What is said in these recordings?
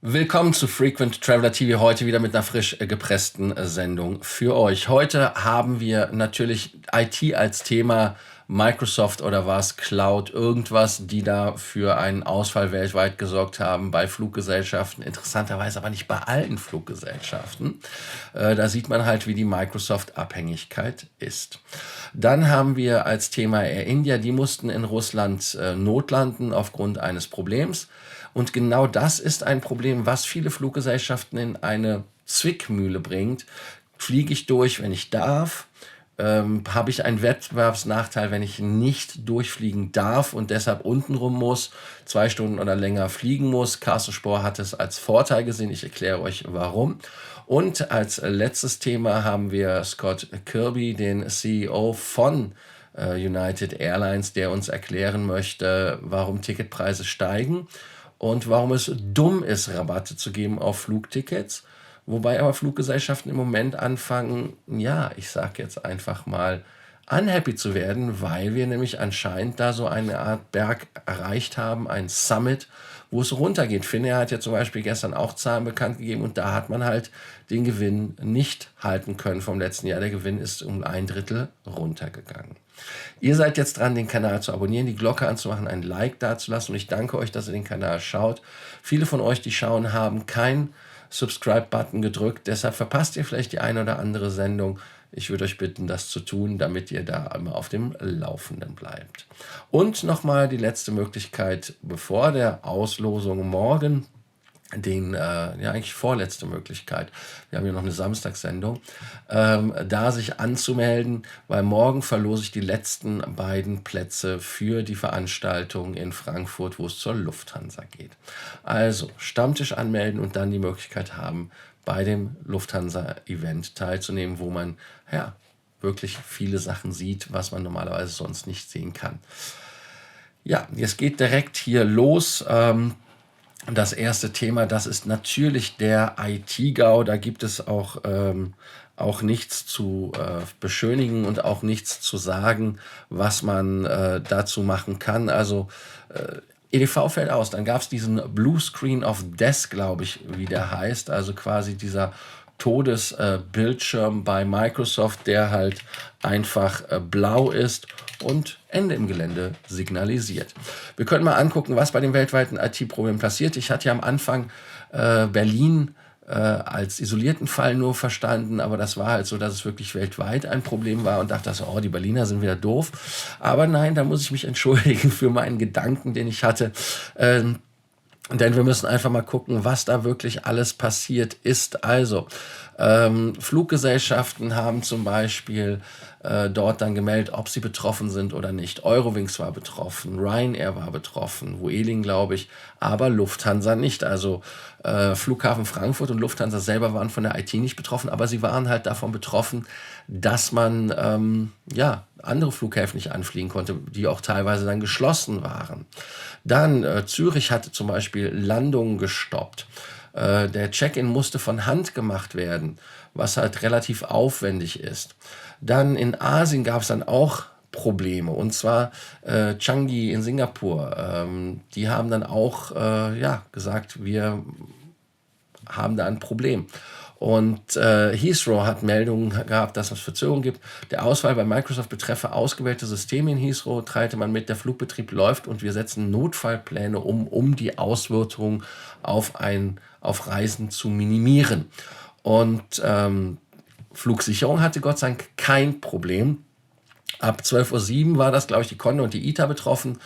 Willkommen zu Frequent Traveler TV, heute wieder mit einer frisch gepressten Sendung für euch. Heute haben wir natürlich IT als Thema, Microsoft oder was, Cloud, irgendwas, die da für einen Ausfall weltweit gesorgt haben bei Fluggesellschaften, interessanterweise aber nicht bei allen Fluggesellschaften. Da sieht man halt, wie die Microsoft-Abhängigkeit ist. Dann haben wir als Thema Air India, die mussten in Russland notlanden aufgrund eines Problems. Und genau das ist ein Problem, was viele Fluggesellschaften in eine Zwickmühle bringt. Fliege ich durch, wenn ich darf? Habe ich einen Wettbewerbsnachteil, wenn ich nicht durchfliegen darf und deshalb untenrum muss, 2 Stunden oder länger fliegen muss? Carsten Spohr hat es als Vorteil gesehen. Ich erkläre euch warum. Und als letztes Thema haben wir Scott Kirby, den CEO von United Airlines, der uns erklären möchte, warum Ticketpreise steigen und warum es dumm ist, Rabatte zu geben auf Flugtickets. Wobei aber Fluggesellschaften im Moment anfangen, ja, ich sag jetzt einfach mal, unhappy zu werden, weil wir nämlich anscheinend da so eine Art Berg erreicht haben, ein Summit, wo es runtergeht. Finnair hat ja zum Beispiel gestern auch Zahlen bekannt gegeben und da hat man halt den Gewinn nicht halten können vom letzten Jahr. Der Gewinn ist um 1/3 runtergegangen. Ihr seid jetzt dran, den Kanal zu abonnieren, die Glocke anzumachen, ein Like dazulassen und ich danke euch, dass ihr den Kanal schaut. Viele von euch, die schauen, haben keinen Subscribe-Button gedrückt, deshalb verpasst ihr vielleicht die eine oder andere Sendung. Ich würde euch bitten, das zu tun, damit ihr da immer auf dem Laufenden bleibt. Und nochmal die letzte Möglichkeit, bevor der Auslosung morgen, eigentlich vorletzte Möglichkeit, wir haben ja noch eine Samstagssendung, da sich anzumelden, weil morgen verlose ich die letzten beiden Plätze für die Veranstaltung in Frankfurt, wo es zur Lufthansa geht. Also Stammtisch anmelden und dann die Möglichkeit haben, bei dem Lufthansa-Event teilzunehmen, wo man ja wirklich viele Sachen sieht, was man normalerweise sonst nicht sehen kann. Ja, jetzt geht direkt hier los. Das erste Thema, das ist natürlich der IT-GAU. Da gibt es auch nichts zu beschönigen und auch nichts zu sagen, was man dazu machen kann. Also EDV fällt aus. Dann gab es diesen Blue Screen of Death, glaube ich, wie der heißt. Also quasi dieser Todesbildschirm bei Microsoft, der halt einfach blau ist und Ende im Gelände signalisiert. Wir können mal angucken, was bei dem weltweiten IT-Problem passiert. Ich hatte ja am Anfang Berlin als isolierten Fall nur verstanden, aber das war halt so, dass es wirklich weltweit ein Problem war und dachte so, oh, die Berliner sind wieder doof. Aber nein, da muss ich mich entschuldigen für meinen Gedanken, den ich hatte. Denn wir müssen einfach mal gucken, was da wirklich alles passiert ist. Also, Fluggesellschaften haben zum Beispiel dort dann gemeldet, ob sie betroffen sind oder nicht. Eurowings war betroffen, Ryanair war betroffen, Vueling, glaube ich, aber Lufthansa nicht. Also Flughafen Frankfurt und Lufthansa selber waren von der IT nicht betroffen, aber sie waren halt davon betroffen, dass man andere Flughäfen nicht anfliegen konnte, die auch teilweise dann geschlossen waren. Dann Zürich hatte zum Beispiel Landungen gestoppt. Der Check-in musste von Hand gemacht werden, was halt relativ aufwendig ist. Dann in Asien gab es dann auch Probleme, und zwar Changi in Singapur. Die haben dann auch gesagt, wir haben da ein Problem. Und Heathrow hat Meldungen gehabt, dass es Verzögerungen gibt. Der Ausfall bei Microsoft betreffe ausgewählte Systeme in Heathrow, teilte man mit, der Flugbetrieb läuft und wir setzen Notfallpläne um die Auswirkungen auf Reisen zu minimieren. Und Flugsicherung hatte Gott sei Dank kein Problem. Ab 12:07 Uhr war das, glaube ich, die Condor und die ITA betroffen.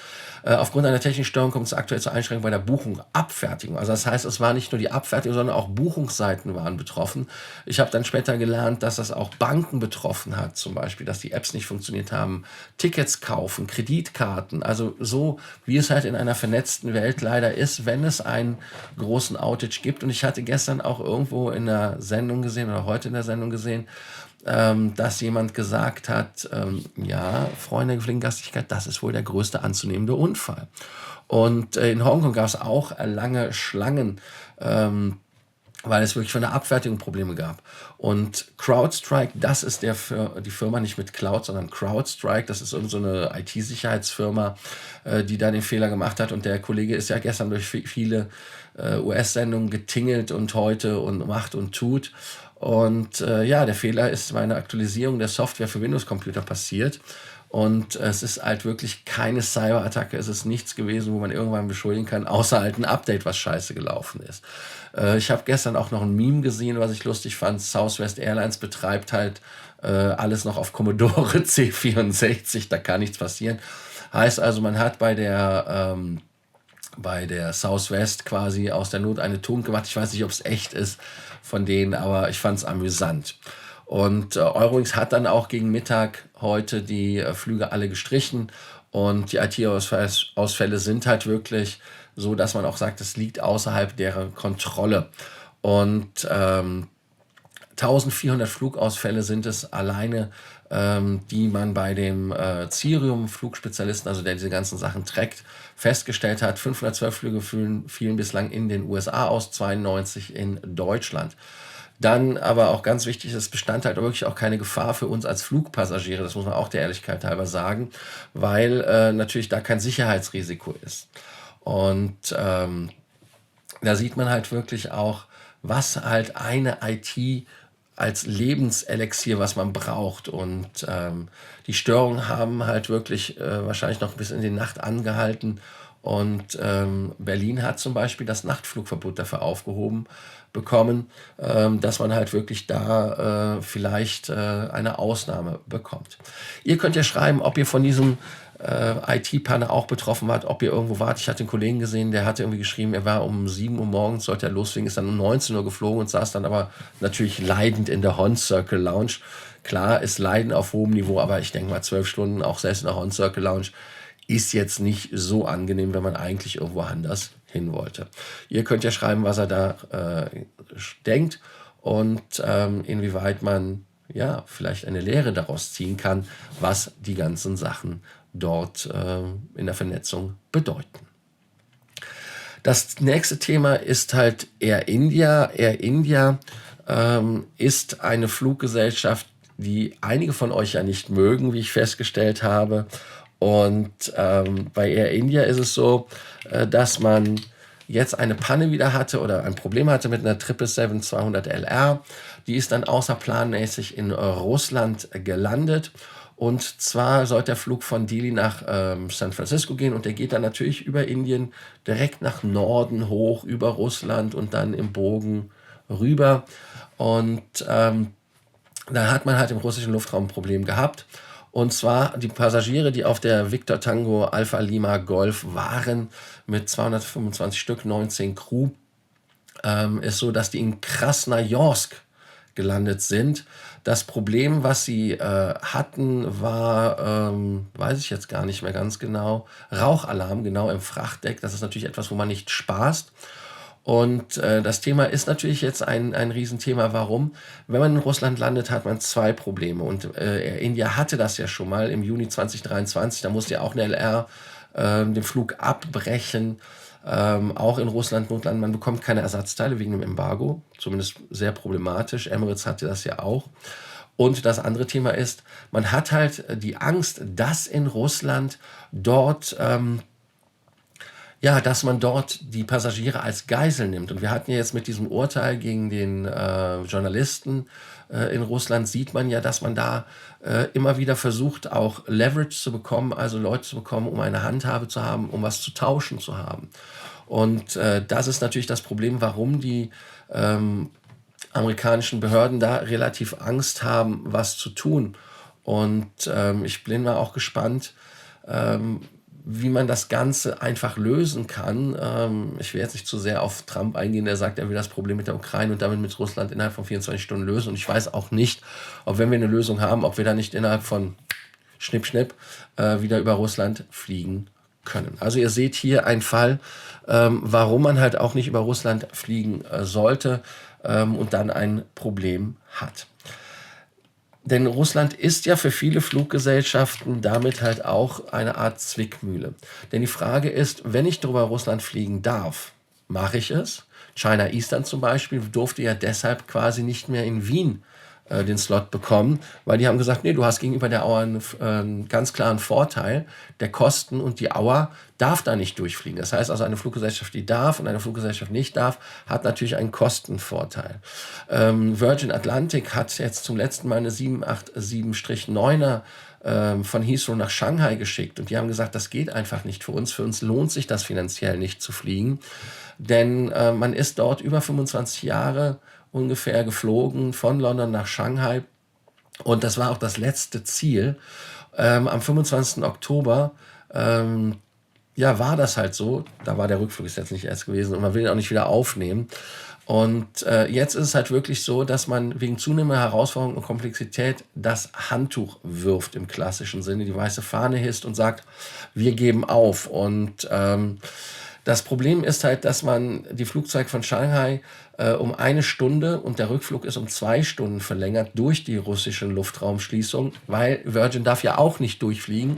Aufgrund einer technischen Störung kommt es aktuell zur Einschränkung bei der Buchung, Abfertigung. Also das heißt, es war nicht nur die Abfertigung, sondern auch Buchungsseiten waren betroffen. Ich habe dann später gelernt, dass das auch Banken betroffen hat, zum Beispiel, dass die Apps nicht funktioniert haben, Tickets kaufen, Kreditkarten. Also so, wie es halt in einer vernetzten Welt leider ist, wenn es einen großen Outage gibt. Und ich hatte gestern auch irgendwo in der Sendung gesehen oder heute in der Sendung gesehen, dass jemand gesagt hat, Freunde der Gefliegengastigkeit, das ist wohl der größte anzunehmende Unfall. Und in Hongkong gab es auch lange Schlangen weil es wirklich von der Abfertigung Probleme gab. Und CrowdStrike, das ist die Firma nicht mit Cloud, sondern CrowdStrike, das ist irgend so eine IT-Sicherheitsfirma, die da den Fehler gemacht hat. Und der Kollege ist ja gestern durch viele US-Sendungen getingelt und heute und macht und tut. Und der Fehler ist bei einer Aktualisierung der Software für Windows-Computer passiert. Und es ist halt wirklich keine Cyberattacke, es ist nichts gewesen, wo man irgendwann beschuldigen kann, außer halt ein Update, was scheiße gelaufen ist. Ich habe gestern auch noch ein Meme gesehen, was ich lustig fand. Southwest Airlines betreibt halt alles noch auf Commodore C64, da kann nichts passieren. Heißt also, man hat bei der Southwest quasi aus der Not eine Tugend gemacht. Ich weiß nicht, ob es echt ist von denen, aber ich fand es amüsant. Und Eurowings hat dann auch gegen Mittag heute die Flüge alle gestrichen und die IT-Ausfälle sind halt wirklich so, dass man auch sagt, es liegt außerhalb deren Kontrolle. Und 1400 Flugausfälle sind es alleine, die man bei dem Cirium-Flugspezialisten, also der diese ganzen Sachen trackt, festgestellt hat. 512 Flüge fielen bislang in den USA aus, 92 in Deutschland. Dann aber auch ganz wichtig, es bestand halt wirklich auch keine Gefahr für uns als Flugpassagiere, das muss man auch der Ehrlichkeit halber sagen, weil natürlich da kein Sicherheitsrisiko ist. Und da sieht man halt wirklich auch, was halt eine IT als Lebenselixier, was man braucht. Und die Störungen haben halt wirklich wahrscheinlich noch bis in die Nacht angehalten. Und Berlin hat zum Beispiel das Nachtflugverbot dafür aufgehoben bekommen, dass man halt wirklich da vielleicht eine Ausnahme bekommt. Ihr könnt ja schreiben, ob ihr von diesem IT-Panne auch betroffen wart, ob ihr irgendwo wart. Ich hatte einen Kollegen gesehen, der hatte irgendwie geschrieben, er war um 7 Uhr morgens, sollte er losfliegen, ist dann um 19 Uhr geflogen und saß dann aber natürlich leidend in der Horn Circle Lounge. Klar ist Leiden auf hohem Niveau, aber ich denke mal 12 Stunden, auch selbst in der Horn Circle Lounge, ist jetzt nicht so angenehm, wenn man eigentlich irgendwo anders hin wollte. Ihr könnt ja schreiben, was er da denkt und inwieweit man ja vielleicht eine Lehre daraus ziehen kann, was die ganzen Sachen dort in der Vernetzung bedeuten. Das nächste Thema ist halt Air India. Air India ist eine Fluggesellschaft, die einige von euch ja nicht mögen, wie ich festgestellt habe. Und bei Air India ist es so, dass man jetzt eine Panne wieder hatte oder ein Problem hatte mit einer 777-200LR. Die ist dann außerplanmäßig in Russland gelandet. Und zwar sollte der Flug von Delhi nach San Francisco gehen und der geht dann natürlich über Indien direkt nach Norden hoch, über Russland und dann im Bogen rüber. Und da hat man halt im russischen Luftraum ein Problem gehabt. Und zwar die Passagiere, die auf der Victor Tango Alpha Lima Golf waren, mit 225 Stück, 19 Crew, ist so, dass die in Krasnojarsk gelandet sind. Das Problem, was sie hatten, war, weiß ich jetzt gar nicht mehr ganz genau, Rauchalarm genau im Frachtdeck. Das ist natürlich etwas, wo man nicht spaßt. Und das Thema ist natürlich jetzt ein Riesenthema. Warum? Wenn man in Russland landet, hat man zwei Probleme. Und Air India hatte das ja schon mal im Juni 2023. Da musste ja auch eine LR den Flug abbrechen. Auch in Russland notlanden. Man bekommt keine Ersatzteile wegen dem Embargo. Zumindest sehr problematisch. Emirates hatte das ja auch. Und das andere Thema ist, man hat halt die Angst, dass in Russland dort dass man dort die Passagiere als Geisel nimmt. Und wir hatten ja jetzt mit diesem Urteil gegen den Journalisten in Russland, sieht man ja, dass man da immer wieder versucht, auch Leverage zu bekommen, also Leute zu bekommen, um eine Handhabe zu haben, um was zu tauschen zu haben. Und das ist natürlich das Problem, warum die amerikanischen Behörden da relativ Angst haben, was zu tun. Und ich bin mal auch gespannt, wie man das Ganze einfach lösen kann. Ich will jetzt nicht zu sehr auf Trump eingehen, der sagt, er will das Problem mit der Ukraine und damit mit Russland innerhalb von 24 Stunden lösen. Und ich weiß auch nicht, ob wenn wir eine Lösung haben, ob wir da nicht innerhalb von Schnipp, Schnipp wieder über Russland fliegen können. Also ihr seht hier einen Fall, warum man halt auch nicht über Russland fliegen sollte und dann ein Problem hat. Denn Russland ist ja für viele Fluggesellschaften damit halt auch eine Art Zwickmühle. Denn die Frage ist, wenn ich darüber Russland fliegen darf, mache ich es? China Eastern zum Beispiel durfte ja deshalb quasi nicht mehr in Wien den Slot bekommen, weil die haben gesagt, nee, du hast gegenüber der Auer einen ganz klaren Vorteil der Kosten und die Auer darf da nicht durchfliegen. Das heißt also, eine Fluggesellschaft, die darf und eine Fluggesellschaft nicht darf, hat natürlich einen Kostenvorteil. Virgin Atlantic hat jetzt zum letzten Mal eine 787-9er von Heathrow nach Shanghai geschickt und die haben gesagt, das geht einfach nicht für uns. Für uns lohnt sich das finanziell nicht zu fliegen, denn man ist dort über 25 Jahre ungefähr geflogen von London nach Shanghai und das war auch das letzte Ziel. Am 25. Oktober ja, war das halt so. Da war der Rückflug ist jetzt nicht erst gewesen und man will ihn auch nicht wieder aufnehmen. Und jetzt ist es halt wirklich so, dass man wegen zunehmender Herausforderungen und Komplexität das Handtuch wirft im klassischen Sinne, die weiße Fahne hisst und sagt, wir geben auf. Und das Problem ist halt, dass man die Flugzeit von Shanghai um 1 Stunde und der Rückflug ist um 2 Stunden verlängert durch die russische Luftraumschließung, weil Virgin darf ja auch nicht durchfliegen,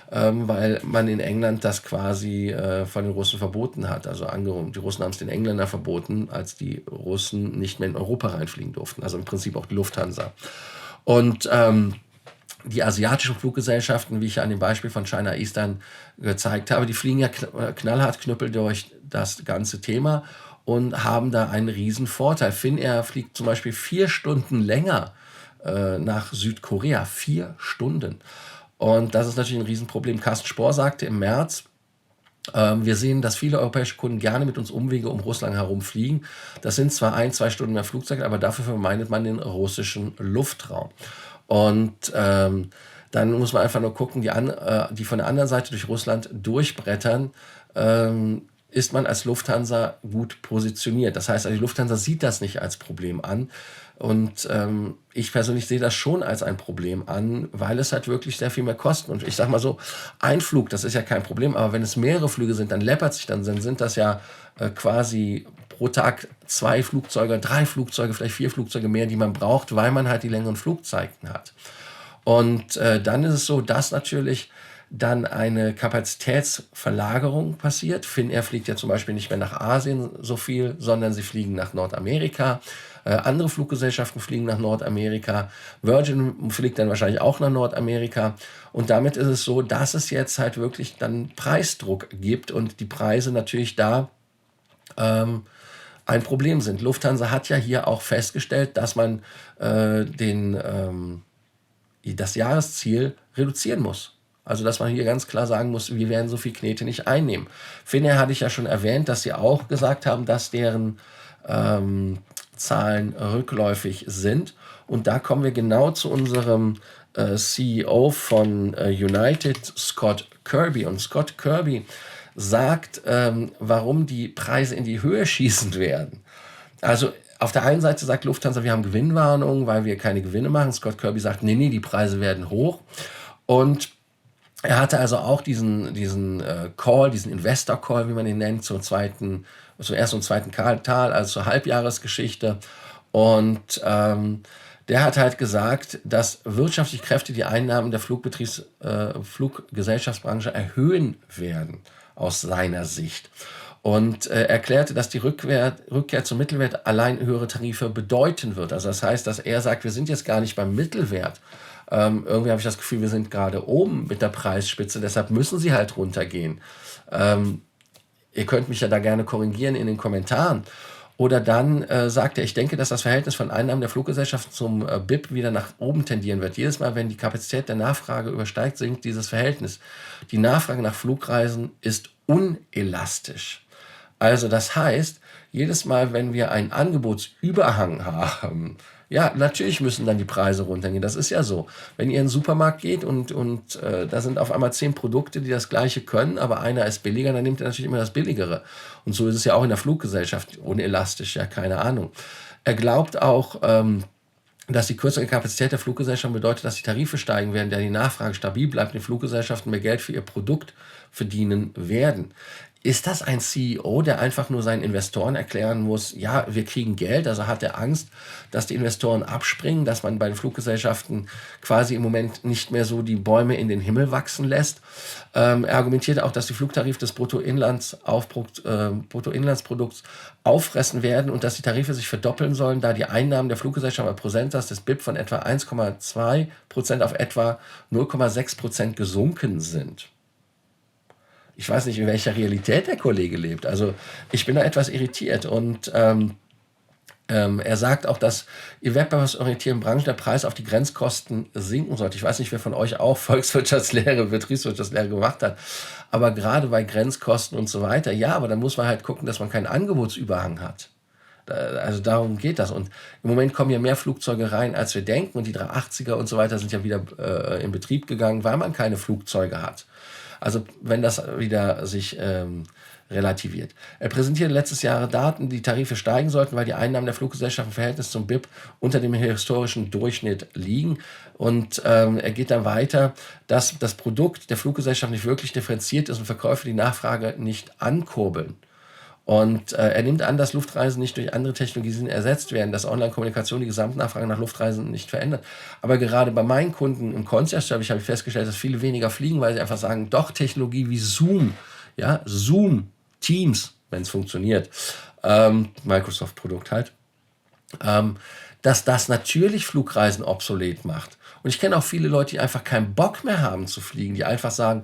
weil man in England das quasi von den Russen verboten hat. Also die Russen haben es den Engländern verboten, als die Russen nicht mehr in Europa reinfliegen durften. Also im Prinzip auch die Lufthansa. Und die asiatischen Fluggesellschaften, wie ich ja an dem Beispiel von China Eastern gezeigt habe, die fliegen ja knallhart Knüppel durch das ganze Thema und haben da einen riesen Vorteil. Finnair fliegt zum Beispiel 4 Stunden länger nach Südkorea. 4 Stunden. Und das ist natürlich ein Riesenproblem. Carsten Spohr sagte im März, wir sehen, dass viele europäische Kunden gerne mit uns Umwege um Russland herum fliegen. Das sind zwar 1-2 Stunden mehr Flugzeit, aber dafür vermeidet man den russischen Luftraum. Und dann muss man einfach nur gucken, die von der anderen Seite durch Russland durchbrettern, ist man als Lufthansa gut positioniert. Das heißt, also die Lufthansa sieht das nicht als Problem an. Und ich persönlich sehe das schon als ein Problem an, weil es halt wirklich sehr viel mehr kostet. Und ich sage mal so, ein Flug, das ist ja kein Problem, aber wenn es mehrere Flüge sind, dann läppert sich dann sind das ja quasi pro Tag 2 Flugzeuge, 3 Flugzeuge, vielleicht 4 Flugzeuge mehr, die man braucht, weil man halt die längeren Flugzeiten hat. Und dann ist es so, dass natürlich dann eine Kapazitätsverlagerung passiert. Finnair fliegt ja zum Beispiel nicht mehr nach Asien so viel, sondern sie fliegen nach Nordamerika. Andere Fluggesellschaften fliegen nach Nordamerika. Virgin fliegt dann wahrscheinlich auch nach Nordamerika. Und damit ist es so, dass es jetzt halt wirklich dann Preisdruck gibt und die Preise natürlich da ein Problem sind. Lufthansa hat ja hier auch festgestellt, dass man das Jahresziel reduzieren muss. Also dass man hier ganz klar sagen muss, wir werden so viel Knete nicht einnehmen. Finnair hatte ich ja schon erwähnt, dass sie auch gesagt haben, dass deren Zahlen rückläufig sind. Und da kommen wir genau zu unserem CEO von United, Scott Kirby. Und Scott Kirby sagt, warum die Preise in die Höhe schießen werden. Also auf der einen Seite sagt Lufthansa, wir haben Gewinnwarnung, weil wir keine Gewinne machen. Scott Kirby sagt, nee, die Preise werden hoch. Und er hatte also auch diesen Call, diesen Investor-Call, wie man ihn nennt, zum ersten und zweiten Quartal, also zur Halbjahresgeschichte. Und der hat halt gesagt, dass wirtschaftliche Kräfte die Einnahmen der Fluggesellschaftsbranche erhöhen werden, aus seiner Sicht. Und erklärte, dass die Rückkehr zum Mittelwert allein höhere Tarife bedeuten wird. Also das heißt, dass er sagt, wir sind jetzt gar nicht beim Mittelwert. Irgendwie habe ich das Gefühl, wir sind gerade oben mit der Preisspitze, deshalb müssen sie halt runtergehen. Ihr könnt mich ja da gerne korrigieren in den Kommentaren. Oder dann sagt er, ich denke, dass das Verhältnis von Einnahmen der Fluggesellschaft zum BIP wieder nach oben tendieren wird. Jedes Mal, wenn die Kapazität der Nachfrage übersteigt, sinkt dieses Verhältnis. Die Nachfrage nach Flugreisen ist unelastisch. Also das heißt, jedes Mal, wenn wir einen Angebotsüberhang haben, ja, natürlich müssen dann die Preise runtergehen. Das ist ja so. Wenn ihr in den Supermarkt geht und da sind auf einmal 10 Produkte, die das Gleiche können, aber einer ist billiger, dann nimmt er natürlich immer das Billigere. Und so ist es ja auch in der Fluggesellschaft unelastisch, ja, keine Ahnung. Er glaubt auch, dass die kürzere Kapazität der Fluggesellschaften bedeutet, dass die Tarife steigen werden, da die Nachfrage stabil bleibt, die Fluggesellschaften mehr Geld für ihr Produkt verdienen werden. ist das ein CEO, der einfach nur seinen Investoren erklären muss, ja, wir kriegen Geld, also hat er Angst, dass die Investoren abspringen, dass man bei den Fluggesellschaften quasi im Moment nicht mehr so die Bäume in den Himmel wachsen lässt. Er argumentiert auch, dass die Flugtarife des Bruttoinlandsprodukts auffressen werden und dass die Tarife sich verdoppeln sollen, da die Einnahmen der Fluggesellschaft am Prozentsatz des BIP von etwa 1,2% auf etwa 0,6% gesunken sind. Ich weiß nicht, in welcher Realität der Kollege lebt. Also ich bin da etwas irritiert. Und er sagt auch, dass in wettbewerbsorientierten Branchen der Preis auf die Grenzkosten sinken sollte. Ich weiß nicht, wer von euch auch Volkswirtschaftslehre, Betriebswirtschaftslehre gemacht hat. Aber gerade bei Grenzkosten und so weiter, ja, aber dann muss man halt gucken, dass man keinen Angebotsüberhang hat. Also darum geht das. Und im Moment kommen ja mehr Flugzeuge rein, als wir denken. Und die 380er und so weiter sind ja wieder in Betrieb gegangen, weil man keine Flugzeuge hat. Also wenn das wieder sich relativiert. Er präsentierte letztes Jahr Daten, die Tarife steigen sollten, weil die Einnahmen der Fluggesellschaft im Verhältnis zum BIP unter dem historischen Durchschnitt liegen. Und er geht dann weiter, dass das Produkt der Fluggesellschaft nicht wirklich differenziert ist und Verkäufe die Nachfrage nicht ankurbeln. Und er nimmt an, dass Luftreisen nicht durch andere Technologien ersetzt werden, dass Online-Kommunikation die Gesamtnachfrage nach Luftreisen nicht verändert. Aber gerade bei meinen Kunden im Concierge-Service habe ich festgestellt, dass viele weniger fliegen, weil sie einfach sagen, doch Technologie wie Zoom, ja, Zoom, Teams, wenn es funktioniert, Microsoft-Produkt halt, dass das natürlich Flugreisen obsolet macht. Und ich kenne auch viele Leute, die einfach keinen Bock mehr haben zu fliegen, die einfach sagen,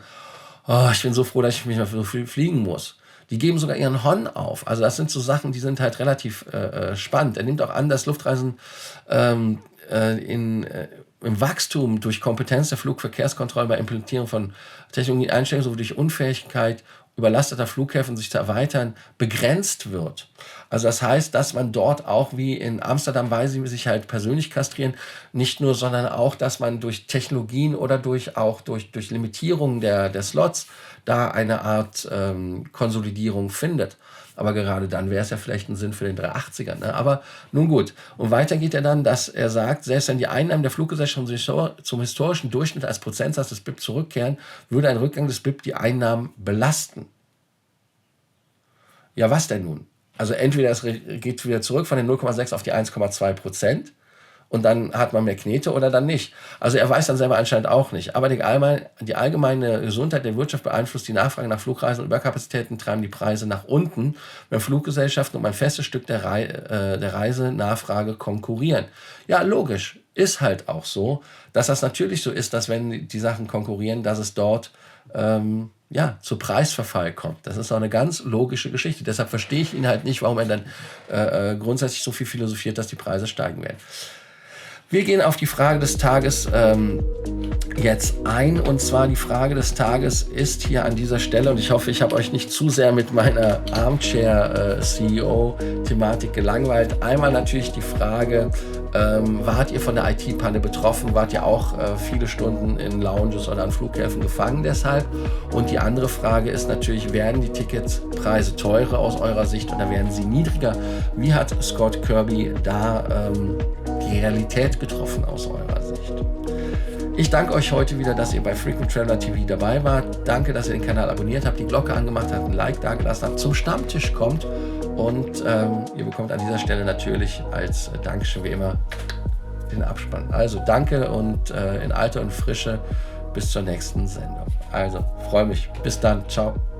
oh, ich bin so froh, dass ich nicht mehr so viel fliegen muss. Die geben sogar ihren Hon auf. Also das sind so Sachen, die sind halt relativ spannend. Er nimmt auch an, dass Luftreisen im Wachstum durch Kompetenz der Flugverkehrskontrolle bei Implementierung von Technologien, Einstellungen sowie durch Unfähigkeit überlasteter Flughäfen sich zu erweitern, begrenzt wird. Also das heißt, dass man dort auch wie in Amsterdam, weil sie sich halt persönlich kastrieren, nicht nur, sondern auch, dass man durch Technologien oder durch Limitierung der Slots da eine Art Konsolidierung findet. Aber gerade dann wäre es ja vielleicht ein Sinn für den 380er. Ne? Aber nun gut. Und weiter geht er dann, dass er sagt, selbst wenn die Einnahmen der Fluggesellschaft zum historischen Durchschnitt als Prozentsatz des BIP zurückkehren, würde ein Rückgang des BIP die Einnahmen belasten. Ja, was denn nun? Also entweder es geht wieder zurück von den 0,6 auf die 1,2% und dann hat man mehr Knete oder dann nicht. Also er weiß dann selber anscheinend auch nicht. Aber die allgemeine Gesundheit der Wirtschaft beeinflusst die Nachfrage nach Flugreisen und Überkapazitäten, treiben die Preise nach unten, wenn Fluggesellschaften um ein festes Stück der Reisenachfrage konkurrieren. Ja, logisch. Ist halt auch so, dass das natürlich so ist, dass wenn die Sachen konkurrieren, dass es dort zu Preisverfall kommt. Das ist auch eine ganz logische Geschichte. Deshalb verstehe ich ihn halt nicht, warum er dann grundsätzlich so viel philosophiert, dass die Preise steigen werden. Wir gehen auf die Frage des Tages jetzt ein. Und zwar die Frage des Tages ist hier an dieser Stelle, und ich hoffe, ich habe euch nicht zu sehr mit meiner Armchair-CEO-Thematik gelangweilt. Einmal natürlich die Frage, wart ihr von der IT-Panne betroffen? Wart ihr auch viele Stunden in Lounges oder an Flughäfen gefangen deshalb? Und die andere Frage ist natürlich, werden die Ticketpreise teurer aus eurer Sicht oder werden sie niedriger? Wie hat Scott Kirby da die Realität getroffen aus eurer Sicht? Ich danke euch heute wieder, dass ihr bei Frequent Traveler TV dabei wart. Danke, dass ihr den Kanal abonniert habt, die Glocke angemacht habt, ein Like dagelassen habt, zum Stammtisch kommt und ihr bekommt an dieser Stelle natürlich als Dankeschön wie immer den Abspann. Also danke und in Alter und Frische bis zur nächsten Sendung. Also freue mich. Bis dann. Ciao.